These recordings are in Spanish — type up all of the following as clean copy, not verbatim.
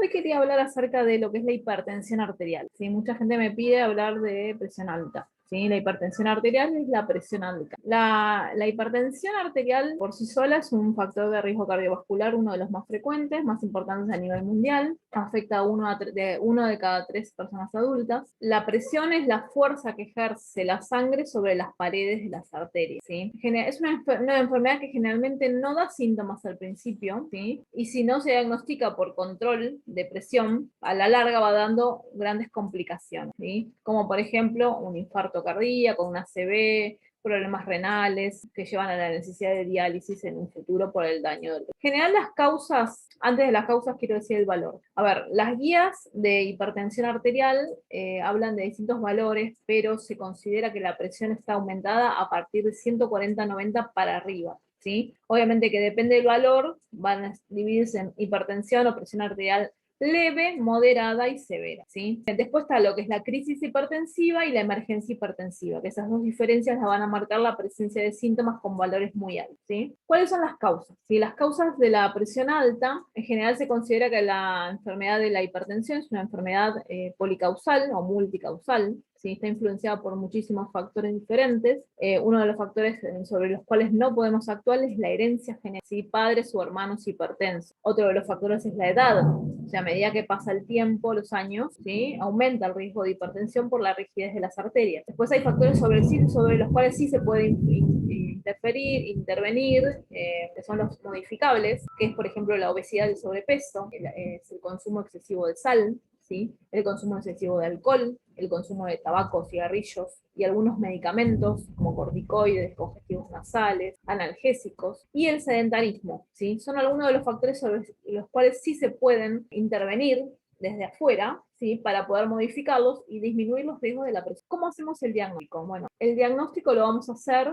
Hoy quería hablar acerca de lo que es la hipertensión arterial. ¿Sí? Mucha gente me pide hablar de presión alta. ¿Sí? La hipertensión arterial es la presión alta. La hipertensión arterial por sí sola es un factor de riesgo cardiovascular, uno de los más frecuentes, más importantes a nivel mundial. Afecta a uno de cada 3 personas adultas. La presión es la fuerza que ejerce la sangre sobre las paredes de las arterias. ¿Sí? Es una enfermedad que generalmente no da síntomas al principio, ¿sí? Y si no se diagnostica por control de presión, a la larga va dando grandes complicaciones, ¿sí? Como por ejemplo un infarto cardíaco, una ACV, problemas renales que llevan a la necesidad de diálisis en un futuro por el daño del. En general, las causas, antes de las causas quiero decir el valor. A ver, las guías de hipertensión arterial hablan de distintos valores, pero se considera que la presión está aumentada a partir de 140-90 para arriba. ¿Sí? Obviamente que depende del valor, van a dividirse en hipertensión o presión arterial leve, moderada y severa. ¿Sí? Después está lo que es la crisis hipertensiva y la emergencia hipertensiva, que esas dos diferencias la van a marcar la presencia de síntomas con valores muy altos. ¿Sí? ¿Cuáles son las causas? ¿Sí? Las causas de la presión alta, en general se considera que la enfermedad de la hipertensión es una enfermedad policausal o multicausal. ¿Sí? Está influenciada por muchísimos factores diferentes. Uno de los factores sobre los cuales no podemos actuar es la herencia genética, ¿sí? Padres o hermanos hipertensos. Otro de los factores es la edad. O sea, a medida que pasa el tiempo, los años, ¿sí? Aumenta el riesgo de hipertensión por la rigidez de las arterias. Después hay factores sobre los cuales sí se puede intervenir, que son los modificables, que es por ejemplo la obesidad y el sobrepeso, es el consumo excesivo de sal, ¿sí? El consumo excesivo de alcohol, el consumo de tabaco, cigarrillos y algunos medicamentos como corticoides, congestivos nasales, analgésicos y el sedentarismo. ¿Sí? Son algunos de los factores sobre los cuales sí se pueden intervenir desde afuera, ¿sí? Para poder modificarlos y disminuir los riesgos de la presión. ¿Cómo hacemos el diagnóstico? Bueno, el diagnóstico lo vamos a hacer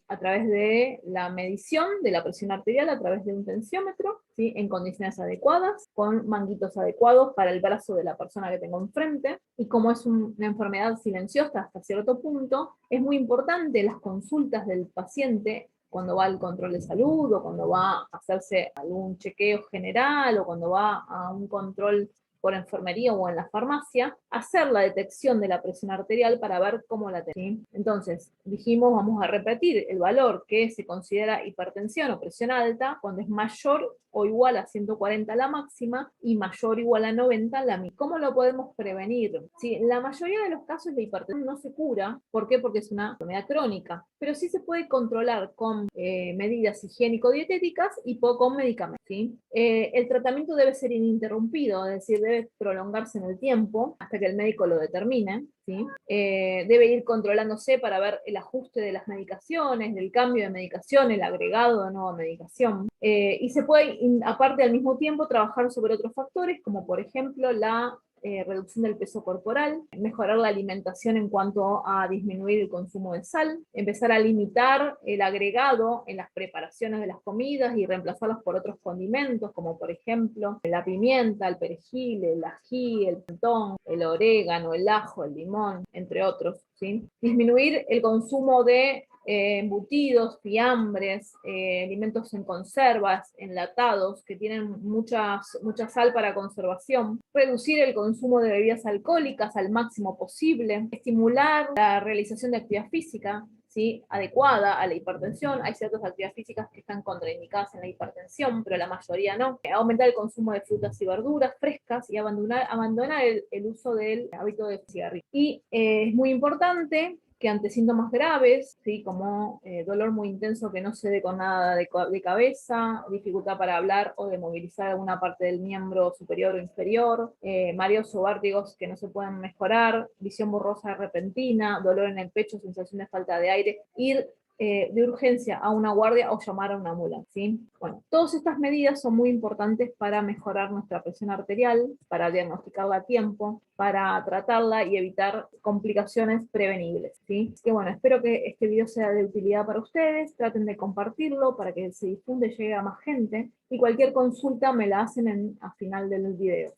a través de la medición de la presión arterial a través de un tensiómetro, ¿sí? En condiciones adecuadas, con manguitos adecuados para el brazo de la persona que tengo enfrente, y como es una enfermedad silenciosa hasta cierto punto, es muy importante las consultas del paciente cuando va al control de salud, o cuando va a hacerse algún chequeo general, o cuando va a un control por enfermería o en la farmacia, hacer la detección de la presión arterial para ver cómo la tenemos. ¿Sí? Entonces, dijimos, vamos a repetir el valor que se considera hipertensión o presión alta cuando es mayor o igual a 140 la máxima y mayor o igual a 90 la mínima. ¿Cómo lo podemos prevenir? ¿Sí? La mayoría de los casos la hipertensión no se cura. ¿Por qué? Porque es una enfermedad crónica. Pero sí se puede controlar con medidas higiénico-dietéticas y con medicamentos. ¿Sí? El tratamiento debe ser ininterrumpido, es decir, debe prolongarse en el tiempo hasta que el médico lo determine. ¿Sí? Debe ir controlándose para ver el ajuste de las medicaciones, del cambio de medicación, el agregado de nueva medicación. Y se puede, aparte al mismo tiempo, trabajar sobre otros factores, como por ejemplo la reducción del peso corporal, mejorar la alimentación en cuanto a disminuir el consumo de sal, empezar a limitar el agregado en las preparaciones de las comidas y reemplazarlos por otros condimentos, como por ejemplo la pimienta, el perejil, el ají, el pimentón, el orégano, el ajo, el limón, entre otros. ¿Sí? Disminuir el consumo de embutidos, fiambres, alimentos en conservas, enlatados, que tienen mucha sal para conservación, reducir el consumo de bebidas alcohólicas al máximo posible, estimular la realización de actividad física, ¿sí? Adecuada a la hipertensión. Hay ciertas actividades físicas que están contraindicadas en la hipertensión, pero la mayoría no. Aumentar el consumo de frutas y verduras frescas y abandonar el uso del hábito de cigarrillo. Y es muy importante que ante síntomas graves, ¿sí? Como dolor muy intenso que no se dé con nada de cabeza, dificultad para hablar o de movilizar alguna parte del miembro superior o inferior, mareos o vértigos que no se pueden mejorar, visión borrosa repentina, dolor en el pecho, sensación de falta de aire, ir de urgencia a una guardia o llamar a una ambulancia. ¿Sí? Bueno, todas estas medidas son muy importantes para mejorar nuestra presión arterial, para diagnosticarla a tiempo, para tratarla y evitar complicaciones prevenibles. ¿Sí? Así que bueno, espero que este video sea de utilidad para ustedes, traten de compartirlo para que se difunda y llegue a más gente, y cualquier consulta me la hacen a final del video.